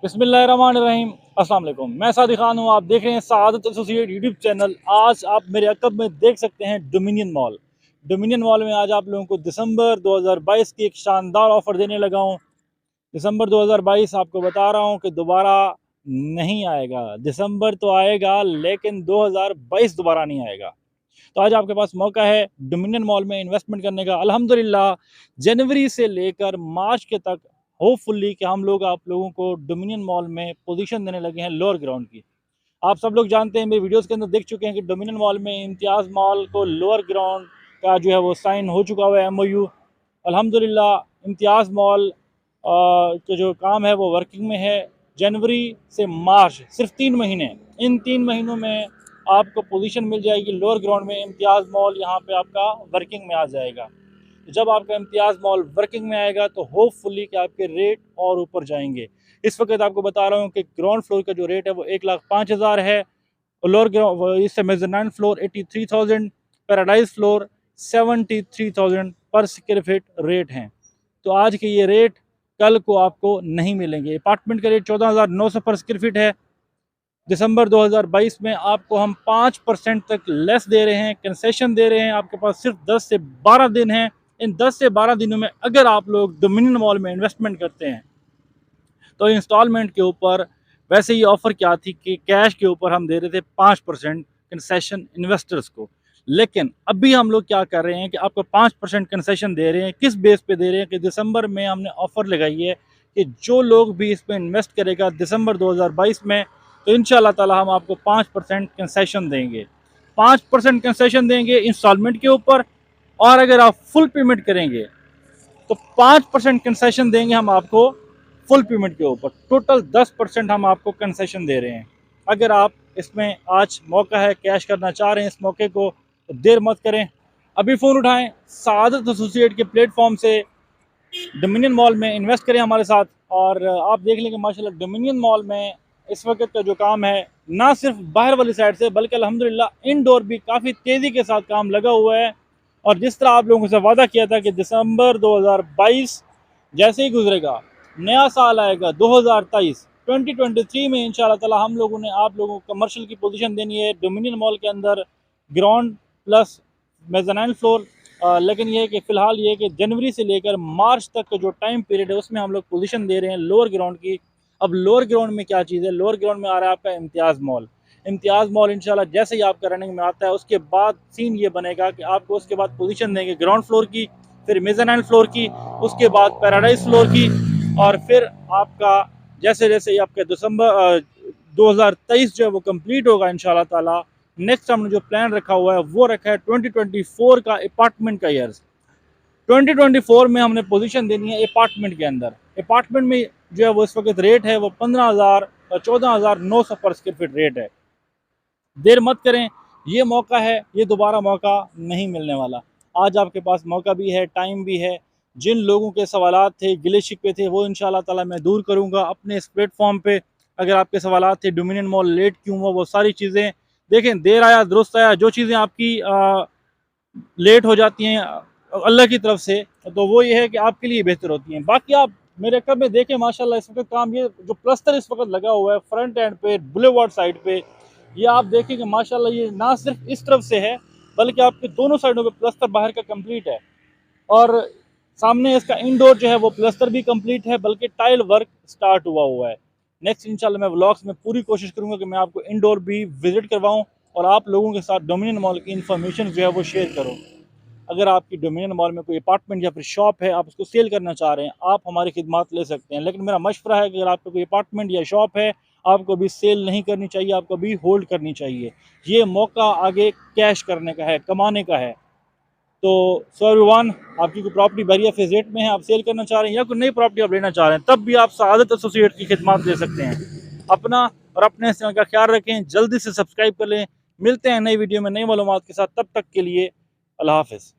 बिस्मिल्लाहिर्रहमानिर्रहीम। अस्सलाम वालेकुम। मैं सादिक खान हूँ। आप देख रहे हैं सआदत एसोसिएट यूट्यूब चैनल। आज आप मेरे अकब में देख सकते हैं डोमिनियन मॉल। डोमिनियन मॉल में आज आप लोगों को दिसंबर 2022 की एक शानदार ऑफर देने लगा हूँ। दिसंबर 2022 आपको बता रहा हूँ कि दोबारा नहीं आएगा। दिसंबर तो आएगा लेकिन 2022 दोबारा नहीं आएगा। तो आज आपके पास मौका है डोमिनियन मॉल में इन्वेस्टमेंट करने का। अल्हम्दुलिल्लाह जनवरी से लेकर मार्च के तक होपफुली कि हम लोग आप लोगों को डोमिनियन मॉल में पोजीशन देने लगे हैं लोअर ग्राउंड की। आप सब लोग जानते हैं, मेरे वीडियोस के अंदर देख चुके हैं कि डोमिनियन मॉल में इम्तियाज़ मॉल को लोअर ग्राउंड का जो है वो साइन हो चुका हुआ है MOU। अल्हम्दुलिल्लाह इम्तियाज़ मॉल का जो काम है वो वर्किंग में है। जनवरी से मार्च सिर्फ 3 महीने, इन 3 महीनों में आपको पोजीशन मिल जाएगी लोअर ग्राउंड में। इम्तियाज़ मॉल यहाँ पे आपका वर्किंग में आ जाएगा। तो जब आपका इम्तियाज़ मॉल वर्किंग में आएगा तो होपफुली कि आपके रेट और ऊपर जाएंगे। इस वक्त आपको बता रहा हूँ कि ग्राउंड फ्लोर का जो रेट है वो 1,05,000 है। लोअर ग्राउंड इससे मेजरनाइन फ्लोर 83,000, पैराडाइज फ्लोर 73,000 पर स्क्वायर फीट रेट हैं। तो आज के ये रेट कल को आपको नहीं मिलेंगे। अपार्टमेंट का रेट 14,900 पर स्क्वायर फीट है। दिसंबर 2022 में आपको हम 5% तक लेस दे रहे हैं, कंसेशन दे रहे हैं। आपके पास सिर्फ 10 से 12 दिन हैं। इन 10 से 12 दिनों में अगर आप लोग डोमिनियन मॉल में इन्वेस्टमेंट करते हैं तो इंस्टॉलमेंट के ऊपर, वैसे ही ऑफ़र क्या थी कि कैश के ऊपर हम दे रहे थे 5% कंसेशन इन्वेस्टर्स को। लेकिन अभी हम लोग क्या कर रहे हैं कि आपको 5% कंसेशन दे रहे हैं। किस बेस पे दे रहे हैं कि दिसंबर में हमने ऑफ़र लगाई है कि जो लोग भी इस पर इन्वेस्ट करेगा दिसंबर 2022 में, तो इंशाल्लाह ताला हम आपको 5% कंसेशन देंगे। 5% कंसेशन देंगे इंस्टॉलमेंट के ऊपर, और अगर आप फुल पेमेंट करेंगे तो 5% कंसेशन देंगे हम आपको फुल पेमेंट के ऊपर। टोटल 10% हम आपको कंसेशन दे रहे हैं। अगर आप इसमें आज मौका है, कैश करना चाह रहे हैं इस मौके को, तो देर मत करें, अभी फ़ोन उठाएं, सआदत एसोसिएट के प्लेटफॉर्म से डोमिनियन मॉल में इन्वेस्ट करें हमारे साथ। और आप देख लेंगे माशाल्लाह डोमिनियन मॉल में इस वक्त का जो काम है, ना सिर्फ बाहर वाली साइड से बल्कि अल्हम्दुलिल्लाह इनडोर भी काफ़ी तेज़ी के साथ काम लगा हुआ है। और जिस तरह आप लोगों से वादा किया था कि दिसंबर 2022 जैसे ही गुजरेगा, नया साल आएगा 2023, 2023 में इंशाल्लाह ताला हम लोगों ने आप लोगों को कमर्शियल की पोजीशन देनी है डोमिनियन मॉल के अंदर, ग्राउंड प्लस मेज़नाइन फ्लोर। लेकिन ये है कि फ़िलहाल ये है कि जनवरी से लेकर मार्च तक का जो टाइम पीरियड है उसमें हम लोग पोजीशन दे रहे हैं लोअर ग्राउंड की। अब लोअर ग्राउंड में क्या चीज़ है, लोअर ग्राउंड में आ रहा है आपका इम्तियाज़ मॉल। इम्तियाज़ मॉल इंशाल्लाह जैसे ही आपका रनिंग में आता है उसके बाद सीन ये बनेगा कि आपको उसके बाद पोजीशन देंगे ग्राउंड फ्लोर की, फिर मेज़नाइन फ्लोर की, उसके बाद पैराडाइज फ्लोर की, और फिर आपका जैसे जैसे आपका दिसंबर 2023 जो है वो कंप्लीट होगा इंशाल्लाह ताला। नेक्स्ट हमने जो प्लान रखा हुआ है वो रखा है 2024 का अपार्टमेंट का ईयर्स। 2024 में हमने पोजीशन देनी है अपार्टमेंट के अंदर। अपार्टमेंट में जो है वो इस वक्त रेट है वो 15,000 14,900 पर स्क्वायर फीट रेट है। देर मत करें, ये मौका है, ये दोबारा मौका नहीं मिलने वाला। आज आपके पास मौका भी है, टाइम भी है। जिन लोगों के सवालात थे, गिले शिकवे थे, वो इंशाल्लाह ताला मैं दूर करूँगा अपने इस प्लेटफॉर्म पे। अगर आपके सवालात थे डोमिनियन मॉल लेट क्यों हुआ, वो सारी चीज़ें देखें, देर आया दुरुस्त आया। जो चीज़ें आपकी लेट हो जाती हैं अल्लाह की तरफ से, तो वो ये है कि आपके लिए बेहतर होती हैं। बाकी आप मेरे कब में देखें माशाल्लाह इस वक्त काम, ये जो प्लस्तर इस वक्त लगा हुआ है फ्रंट एंड पे बुलेवार्ड साइड पे, ये आप देखें कि माशाल्लाह ये ना सिर्फ इस तरफ से है बल्कि आपके दोनों साइडों पे प्लस्तर बाहर का कंप्लीट है। और सामने इसका इंडोर जो है वो प्लस्तर भी कंप्लीट है, बल्कि टाइल वर्क स्टार्ट हुआ है। नेक्स्ट इंशाल्लाह मैं व्लॉग्स में पूरी कोशिश करूंगा कि मैं आपको इंडोर भी विजिट करवाऊं और आप लोगों के साथ डोमिनियन मॉल की इन्फॉर्मेशन जो है वो शेयर करूँ। अगर आपकी डोमिनियन मॉल में कोई अपार्टमेंट या फिर शॉप है, आप उसको सेल करना चाह रहे हैं, आप हमारी खिदमत ले सकते हैं। लेकिन मेरा मशवरा है कि अगर आपका कोई अपार्टमेंट या शॉप है, आपको अभी सेल नहीं करनी चाहिए, आपको अभी होल्ड करनी चाहिए। ये मौका आगे कैश करने का है, कमाने का है। तो सो एवरीवन, आपकी कोई प्रॉपर्टी बैरिया फेज 8 में है, आप सेल करना चाह रहे हैं या कोई नई प्रॉपर्टी आप लेना चाह रहे हैं, तब भी आप सआदत एसोसिएट की खिदमत ले सकते हैं। अपना और अपने चैनल का ख्याल रखें, जल्दी से सब्सक्राइब कर लें। मिलते हैं नई वीडियो में नई मालूमात के साथ, तब तक के लिए अल्लाह हाफ़िज़।